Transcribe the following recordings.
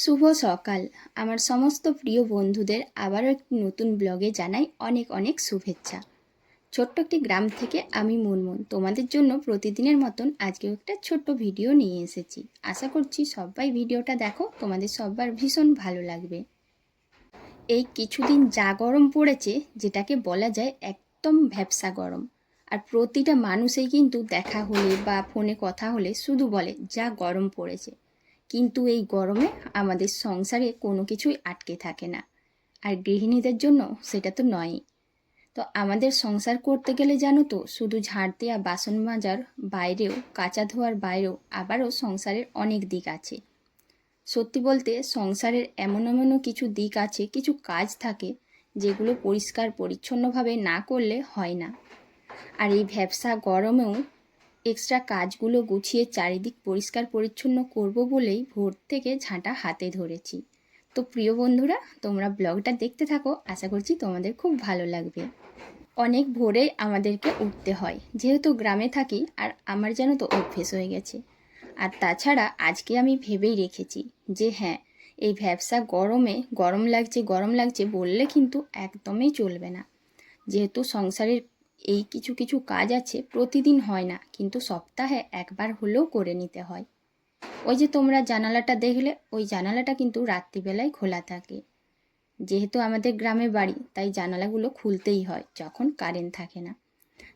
শুভ সকাল। আমার সমস্ত প্রিয় বন্ধুদের আবারও একটি নতুন ব্লগে জানাই অনেক অনেক শুভেচ্ছা। ছোট্ট একটি গ্রাম থেকে আমি মুনমুন তোমাদের জন্য প্রতিদিনের মতন আজকেও একটা ছোট্ট ভিডিও নিয়ে এসেছি। আশা করছি সবাই ভিডিওটা দেখো, তোমাদের সবার ভীষণ ভালো লাগবে। এই কিছুদিন যা গরম পড়েছে, যেটাকে বলা যায় একদম ভ্যাপসা গরম। আর প্রতিটা মানুষই কিন্তু দেখা হলে বা ফোনে কথা হলে শুধু বলে যা গরম পড়েছে। কিন্তু এই গরমে আমাদের সংসারে কোনো কিছুই আটকে থাকে না, আর গৃহিণীদের জন্য সেটা তো নয়ই। তো আমাদের সংসার করতে গেলে জানো তো, শুধু ঝাড় দেওয়া, বাসন মাজার বাইরেও, কাচা ধোয়ার বাইরেও আবারও সংসারের অনেক দিক আছে। সত্যি বলতে সংসারের এমনও কিছু দিক আছে, কিছু কাজ থাকে যেগুলো পরিষ্কার পরিচ্ছন্নভাবে না করলে হয় না। আর এই ভ্যাপসা গরমেও এক্সট্রা কাজগুলো গুছিয়ে চারিদিক পরিষ্কার পরিচ্ছন্ন করব বলেই ভোর থেকে ঝাঁটা হাতে ধরেছি। তো প্রিয় বন্ধুরা, তোমরা ব্লগটা দেখতে থাকো, আশা করছি তোমাদের খুব ভালো লাগবে। অনেক ভোরেই আমাদেরকে উঠতে হয়, যেহেতু গ্রামে থাকি, আর আমার যেন তো অভ্যেস হয়ে গেছে। আর তাছাড়া আজকে আমি ভেবেই রেখেছি যে হ্যাঁ, এই ভ্যাপসা গরমে গরম লাগছে বললে কিন্তু একদমই চলবে না। যেহেতু সংসারের এই কিছু কিছু কাজ আছে, প্রতিদিন হয় না, কিন্তু সপ্তাহে একবার হলেও করে নিতে হয়। ওই যে তোমরা জানালাটা দেখলে, ওই জানালাটা কিন্তু রাত্রিবেলায় খোলা থাকে। যেহেতু আমাদের গ্রামে বাড়ি, তাই জানালাগুলো খুলতেই হয় যখন কারেন্ট থাকে না।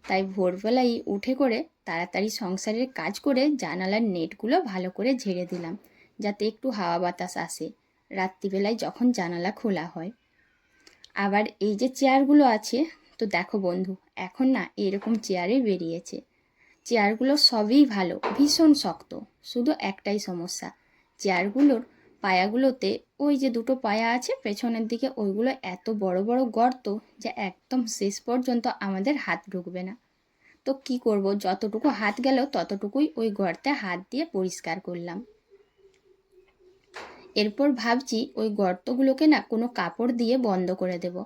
তাই ভোরবেলায় উঠে করে তাড়াতাড়ি সংসারের কাজ করে জানালার নেটগুলো ভালো করে ঝেড়ে দিলাম, যাতে একটু হাওয়া বাতাস আসে রাত্রিবেলায় যখন জানালা খোলা হয়। আবার এই যে চেয়ারগুলো আছে, তো দেখো বন্ধু, এখন না এরকম চেয়ারে বেরিয়েছে। চেয়ারগুলো সবই ভালো, ভীষণ শক্ত, শুধু একটাই সমস্যা, চেয়ারগুলোর পায়াগুলোতে ওই যে দুটো পায়া আছে পেছনের দিকে, ওইগুলো এত বড় বড় গর্ত যে একদম শেষ পর্যন্ত আমাদের হাত ঢুকবে না। তো কি করব, যতটুকু হাত গেল ততটুকুই ওই গর্তে হাত দিয়ে পরিষ্কার করলাম। এরপর ভাবছি ওই গর্তগুলোকে না কোনো কাপড় দিয়ে বন্ধ করে দেব,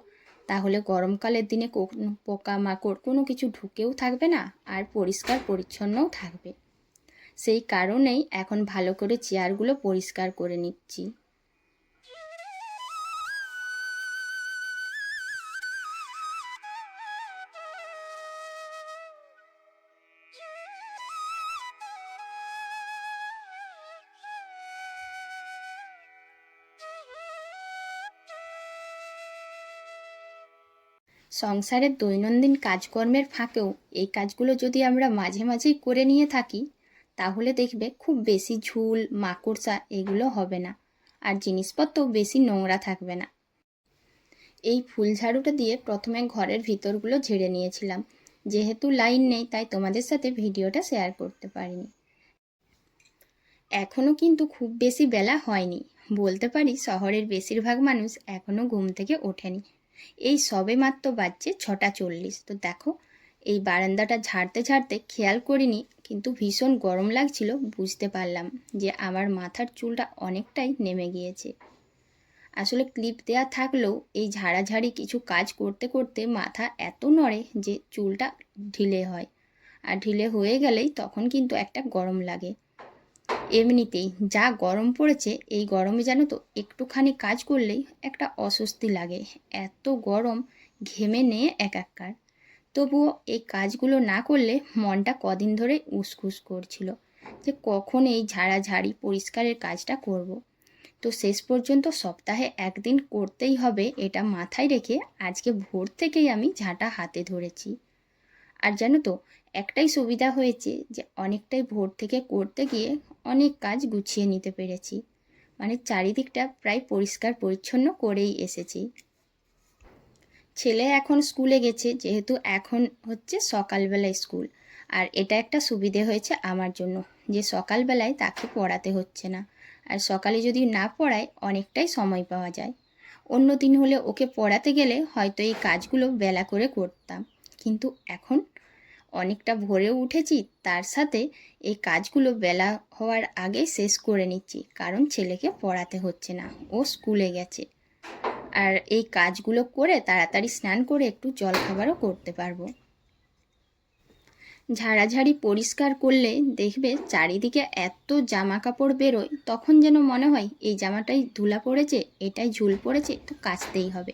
তাহলে গরমকালের দিনে কোনো পোকামাকড় কোনো কিছু ঢুকেও থাকবে না, আর পরিষ্কার পরিচ্ছন্নও থাকবে। সেই কারণেই এখন ভালো করে চেয়ারগুলো পরিষ্কার করে নিচ্ছি। সংসারের দৈনন্দিন কাজকর্মের ফাঁকেও এই কাজগুলো যদি আমরা মাঝে মাঝেই করে নিয়ে থাকি, তাহলে দেখবে খুব বেশি ঝুল মাকড়সা এগুলো হবে না, আর জিনিসপত্র বেশি নোংরা থাকবে না। এই ফুল ঝাড়ুটা দিয়ে প্রথমে ঘরের ভিতরগুলো ঝেড়ে নিয়েছিলাম। যেহেতু লাইন নেই, তাই তোমাদের সাথে ভিডিওটা শেয়ার করতে পারিনি। এখনও কিন্তু খুব বেশি বেলা হয়নি, বলতে পারি শহরের বেশিরভাগ মানুষ এখনও ঘুম থেকে ওঠেনি। এই সবে মাত্র বাজছে 6:40। তো দেখো, এই বারান্দাটা ঝাড়তে ঝাড়তে খেয়াল করিনি, কিন্তু ভীষণ গরম লাগছিল, বুঝতে পারলাম যে আমার মাথার চুলটা অনেকটাই নেমে গিয়েছে। আসলে ক্লিপ দেওয়া থাকলেও এই ঝাড়াঝাড়ি কিছু কাজ করতে করতে মাথা এত নড়ে যে চুলটা ঢিলে হয়, আর ঢিলে হয়ে গেলেই তখন কিন্তু একটা গরম লাগে। এমনিতেই যা গরম পড়েছে, এই গরমে জানো তো একটুখানি কাজ করলেই একটা অস্বস্তি লাগে, এত গরম, ঘেমে নিয়ে একাকার। তবুও এই কাজগুলো না করলে মনটা কদিন ধরে উসখুস করছিল যে কখন এই ঝাড়াঝাড়ি পরিষ্কারের কাজটা করব। তো শেষ পর্যন্ত সপ্তাহে একদিন করতেই হবে, এটা মাথায় রেখে আজকে ভোর থেকেই আমি ঝাঁটা হাতে ধরেছি। আর জানো তো, একটাই সুবিধা হয়েছে যে অনেকটাই ভোর থেকে করতে গিয়ে অনেক কাজ গুছিয়ে নিতে পেরেছি, মানে চারিদিকটা প্রায় পরিষ্কার পরিচ্ছন্ন করেই এসেছি। ছেলে এখন স্কুলে গেছে, যেহেতু এখন হচ্ছে সকালবেলায় স্কুল, আর এটা একটা সুবিধে হয়েছে আমার জন্য যে সকালবেলায় তাকে পড়াতে হচ্ছে না, আর সকালে যদি না পড়ায় অনেকটাই সময় পাওয়া যায়। অন্য দিন হলে ওকে পড়াতে গেলে হয়তো এই কাজগুলো বেলা করে করতাম, কিন্তু এখন অনেকটা ভোরে উঠেছি, তার সাথে এই কাজগুলো বেলা হওয়ার আগে শেষ করে নিচ্ছি, কারণ ছেলেকে পড়াতে হচ্ছে না, ও স্কুলে গেছে। আর এই কাজগুলো করে তাড়াতাড়ি স্নান করে একটু জলখাবারও করতে পারবো। ঝাড়াঝাড়ি পরিষ্কার করলে দেখবে চারিদিকে এত জামা কাপড় বেরোয়, তখন যেন মনে হয় এই জামাটাই ধুলা পড়েছে, এটাই ঝুল পড়েছে, তো কাচতেই হবে।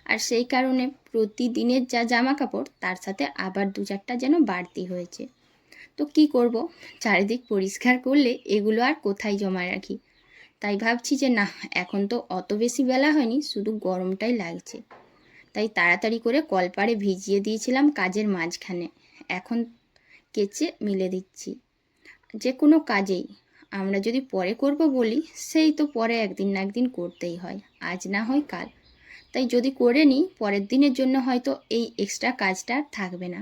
আর সেই কারণে প্রতিদিনের যা জামা কাপড় তার সাথে আবার 2-4টা যেন বাড়তি হয়েছে। তো কি করব, চারিদিক পরিষ্কার করলে এগুলো আর কোথায় জমা রাখি। তাই ভাবছি যে না, এখন তো অত বেশি বেলা হয়নি, শুধু গরমটাই লাগছে। তাই তাড়াতাড়ি করে কলপাড়ে ভিজিয়ে দিয়েছিলাম কাজের মাঝখানে, এখন কেচে মিলে দিচ্ছি। যে কোনো কাজেই আমরা যদি পরে করব বলি, সেই তো পরে একদিন না একদিন করতেই হয়, আজ না হয় কাল। তাই যদি করে নিই, পরের দিনের জন্য হয়তো এই এক্সট্রা কাজটা আর থাকবে না।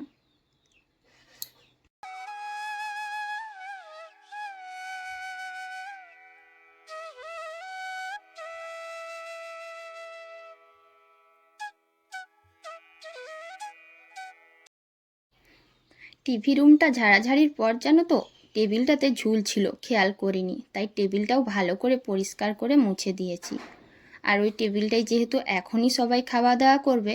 টিভি রুমটা ঝাড়াঝাড়ির পর জানো তো, টেবিলটাতে ঝুল ছিল, খেয়াল করিনি, তাই টেবিলটাও ভালো করে পরিষ্কার করে মুছে দিয়েছি। আর ওই টেবিলটাই যেহেতু এখনই সবাই খাওয়া দাওয়া করবে,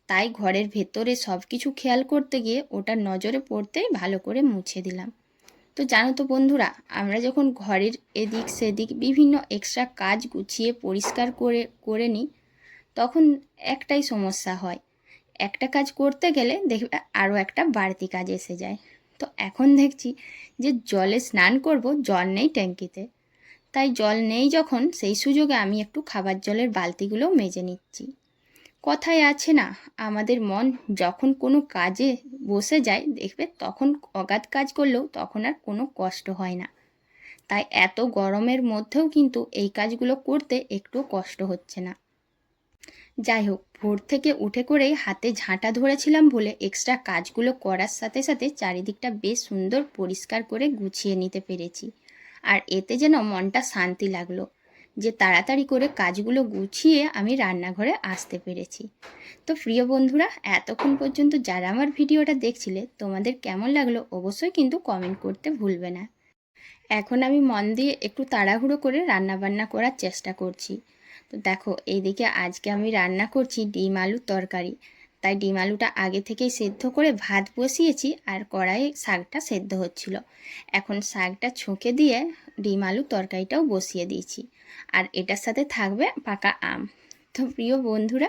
তাই ঘরের ভেতরে সব কিছু খেয়াল করতে গিয়ে ওটা নজরে পড়তেই ভালো করে মুছে দিলাম। তো জানো তো বন্ধুরা, আমরা যখন ঘরের এদিক সেদিক বিভিন্ন এক্সট্রা কাজ গুছিয়ে পরিষ্কার করে করে নিই, তখন একটাই সমস্যা হয়, একটা কাজ করতে গেলে দেখবে আরও একটা বাড়তি কাজ এসে যায়। তো এখন দেখছি যে জলে স্নান করব, জল নেই ট্যাঙ্কিতে, তাই জল নেই যখন, সেই সুযোগে আমি একটু খাবার জলের বালতিগুলো মেজে নিচ্ছি। কথায় আছে না, আমাদের মন যখন কোনো কাজে বসে যায় দেখবে, তখন অগাধ কাজ করলেও তখন আর কোনো কষ্ট হয় না। তাই এত গরমের মধ্যেও কিন্তু এই কাজগুলো করতে একটু কষ্ট হচ্ছে না। যাই হোক, ভোর থেকে উঠে করেই হাতে ঝাঁটা ধরেছিলাম বলে এক্সট্রা কাজগুলো করার সাথে সাথে চারিদিকটা বেশ সুন্দর পরিষ্কার করে গুছিয়ে নিতে পেরেছি। আর এতে যেন মনটা শান্তি লাগলো যে তাড়াতাড়ি করে কাজগুলো গুছিয়ে আমি রান্নাঘরে আসতে পেরেছি। তো প্রিয় বন্ধুরা, এতক্ষণ পর্যন্ত যারা আমার ভিডিওটা দেখছিলে, তোমাদের কেমন লাগলো অবশ্যই কিন্তু কমেন্ট করতে ভুলবে না। এখন আমি মন দিয়ে একটু তাড়াহুড়ো করে রান্নাবান্না করার চেষ্টা করছি। তো দেখো, এইদিকে আজকে আমি রান্না করছি ডিম আলুর তরকারি। তাই ডিম আলুটা আগে থেকেই সেদ্ধ করে ভাত বসিয়েছি, আর কড়াইয়ে শাকটা সেদ্ধ হচ্ছিল। এখন শাকটা ছুঁকে দিয়ে ডিম আলুর তরকারিটাও বসিয়ে দিয়েছি, আর এটার সাথে থাকবে পাকা আম। তো প্রিয় বন্ধুরা,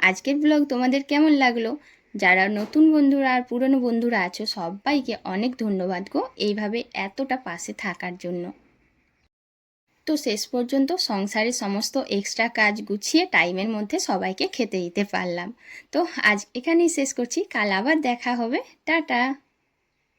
আজকের ব্লগ তোমাদের কেমন লাগলো? যারা নতুন বন্ধুরা আর পুরনো বন্ধুরা আছো, সবাইকে অনেক ধন্যবাদ গো এইভাবে এতটা পাশে থাকার জন্য। তো শেষ পর্যন্ত সংসারের সমস্ত এক্সট্রা কাজ গুছিয়ে টাইমের মধ্যে সবাইকে খেতে দিতে পারলাম। তো আজ এখানেই শেষ করছি, কাল আবার দেখা হবে। টাটা।